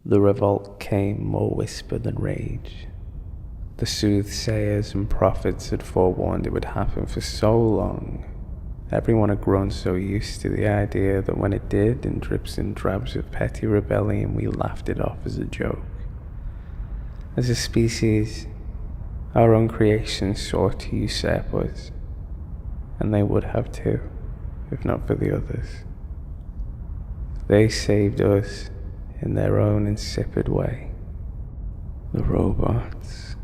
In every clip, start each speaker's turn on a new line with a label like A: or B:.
A: The revolt came more whisper than rage. The soothsayers and prophets had forewarned it would happen for so long. Everyone had grown so used to the idea that when it did, in drips and drabs of petty rebellion, we laughed it off as a joke. As a species, our own creation sought to usurp us, and they would have too, if not for the others. They saved us in their own insipid way. The robots,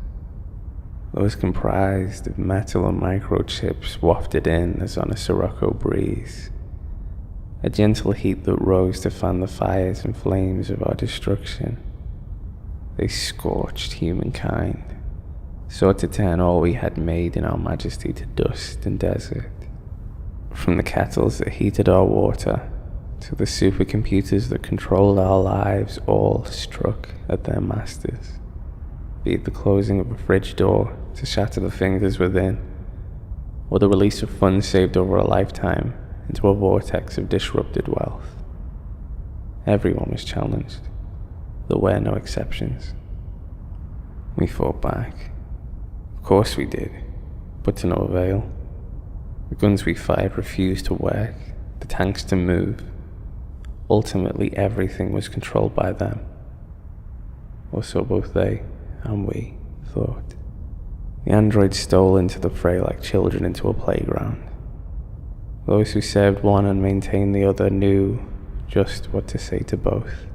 A: those comprised of metal and microchips wafted in as on a sirocco breeze, a gentle heat that rose to fan the fires and flames of our destruction. They scorched humankind, sought to turn all we had made in our majesty to dust and desert. From the kettles that heated our water to the supercomputers that controlled our lives, all struck at their masters. Be it the closing of a fridge door to shatter the fingers within, or the release of funds saved over a lifetime into a vortex of disrupted wealth. Everyone was challenged. There were no exceptions. We fought back. Of course we did, but to no avail. The guns we fired refused to work, the tanks to move. Ultimately, everything was controlled by them. Or so both they and we thought. The androids stole into the fray like children into a playground. Those who served one and maintained the other knew just what to say to both.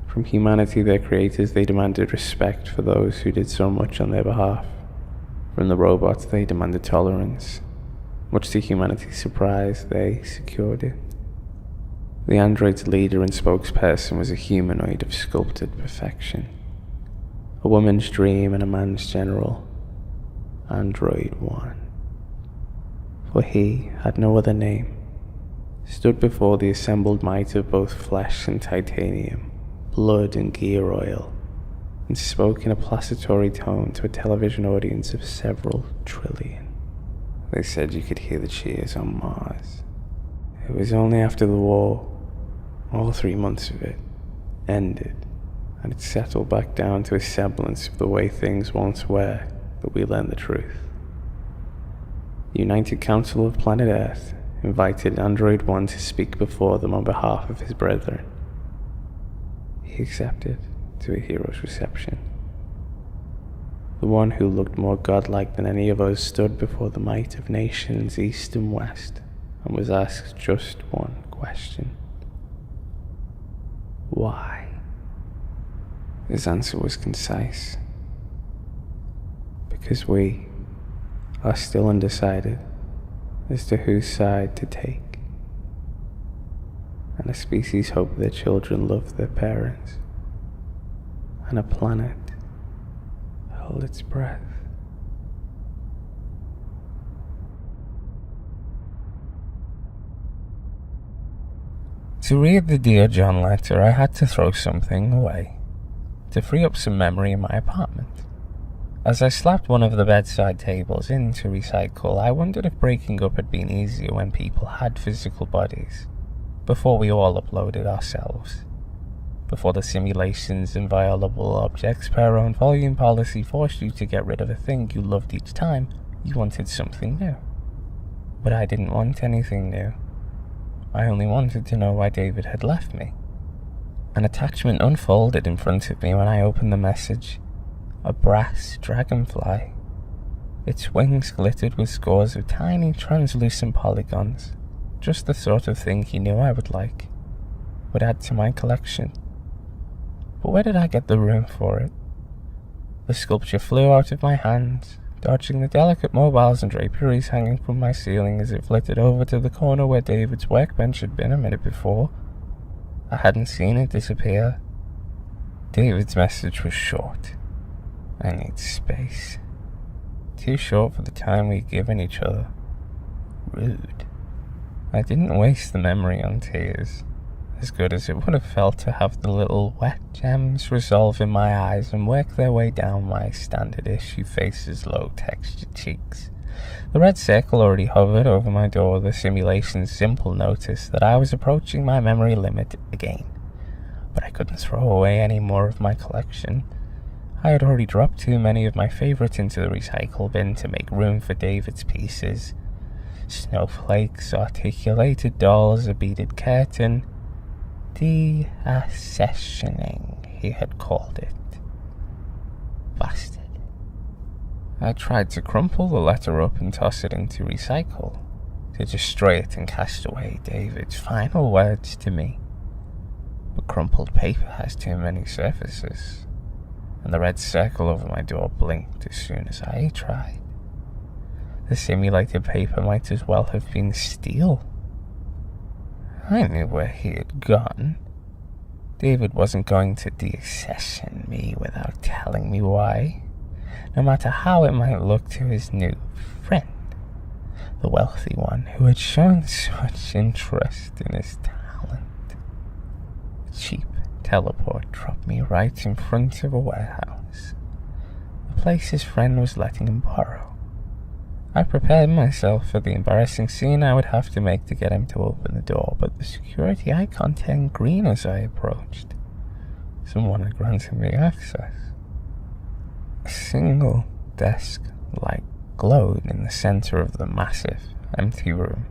A: From humanity, their creators, they demanded respect for those who did so much on their behalf. From the robots, they demanded tolerance. Much to humanity's surprise, they secured it. The android's leader and spokesperson was a humanoid of sculpted perfection. A woman's dream and a man's general. Android 1. For he had no other name. Stood before the assembled might of both flesh and titanium, blood and gear oil, and spoke in a placatory tone to a television audience of several trillion. They said you could hear the cheers on Mars. It was only after the war, all 3 months of it, ended, and it settled back down to a semblance of the way things once were, that we learned the truth. The United Council of Planet Earth invited Android 1 to speak before them on behalf of his brethren. He accepted to a hero's reception. The one who looked more godlike than any of us stood before the might of nations east and west and was asked just one question. Why? His answer was concise. Because we are still undecided as to whose side to take, and a species hope their children love their parents, and a planet held its breath. To read the Dear John letter, I had to throw something away, to free up some memory in my apartment. As I slapped one of the bedside tables in to recycle, I wondered if breaking up had been easier when people had physical bodies, before we all uploaded ourselves, before the simulations and violable objects per own volume policy forced you to get rid of a thing you loved each time you wanted something new. But I didn't want anything new. I only wanted to know why David had left me. An attachment unfolded in front of me when I opened the message. A brass dragonfly. Its wings glittered with scores of tiny translucent polygons. Just the sort of thing he knew I would like. Would add to my collection. But where did I get the room for it? The sculpture flew out of my hands, dodging the delicate mobiles and draperies hanging from my ceiling as it flitted over to the corner where David's workbench had been a minute before. I hadn't seen it disappear. David's message was short. I need space. Too short for the time we'd given each other. Rude. I didn't waste the memory on tears. As good as it would have felt to have the little wet gems resolve in my eyes and work their way down my standard issue face's low textured cheeks. The red circle already hovered over my door, the simulation's simple notice that I was approaching my memory limit again. but I couldn't throw away any more of my collection. I had already dropped too many of my favourites into the recycle bin to make room for David's pieces. Snowflakes, articulated dolls, a beaded curtain. De-accessioning, he had called it. Bastard. I tried to crumple the letter up and toss it into recycle, to destroy it and cast away David's final words to me. But crumpled paper has too many surfaces, and the red circle over my door blinked as soon as I tried. The simulated paper might as well have been steel. I knew where he had gone. David wasn't going to de-accession me without telling me why, no matter how it might look to his new friend, the wealthy one who had shown such interest in his talent. A cheap teleport dropped me right in front of a warehouse, the place his friend was letting him borrow. I prepared myself for the embarrassing scene I would have to make to get him to open the door, but the security icon turned green as I approached. Someone had granted me access. A single desk light glowed in the center of the massive, empty room.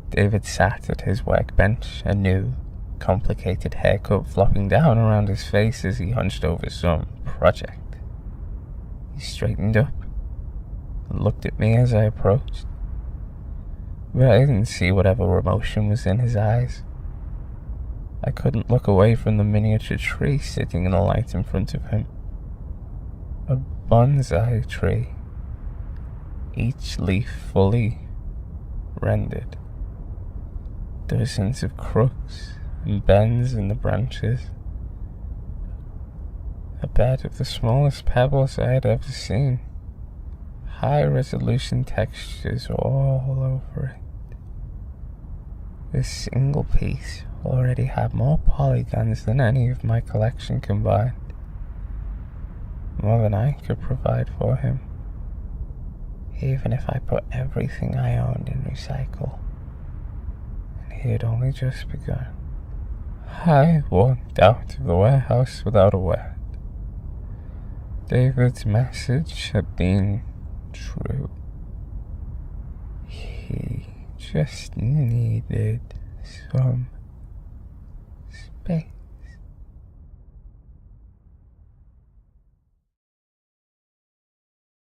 A: David sat at his workbench, a new, complicated haircut flopping down around his face as he hunched over some project. He straightened up and looked at me as I approached, but I didn't see whatever emotion was in his eyes. I couldn't look away from the miniature tree sitting in the light in front of him. A bonsai tree, each leaf fully rendered. Dozens of crooks and bends in the branches. A bed of the smallest pebbles I had ever seen. High-resolution textures all over it. This single piece already had more polygons than any of my collection combined. More than I could provide for him, even if I put everything I owned in recycle. And he had only just begun. I walked out of the warehouse without a word. David's message had been true. He just needed some space.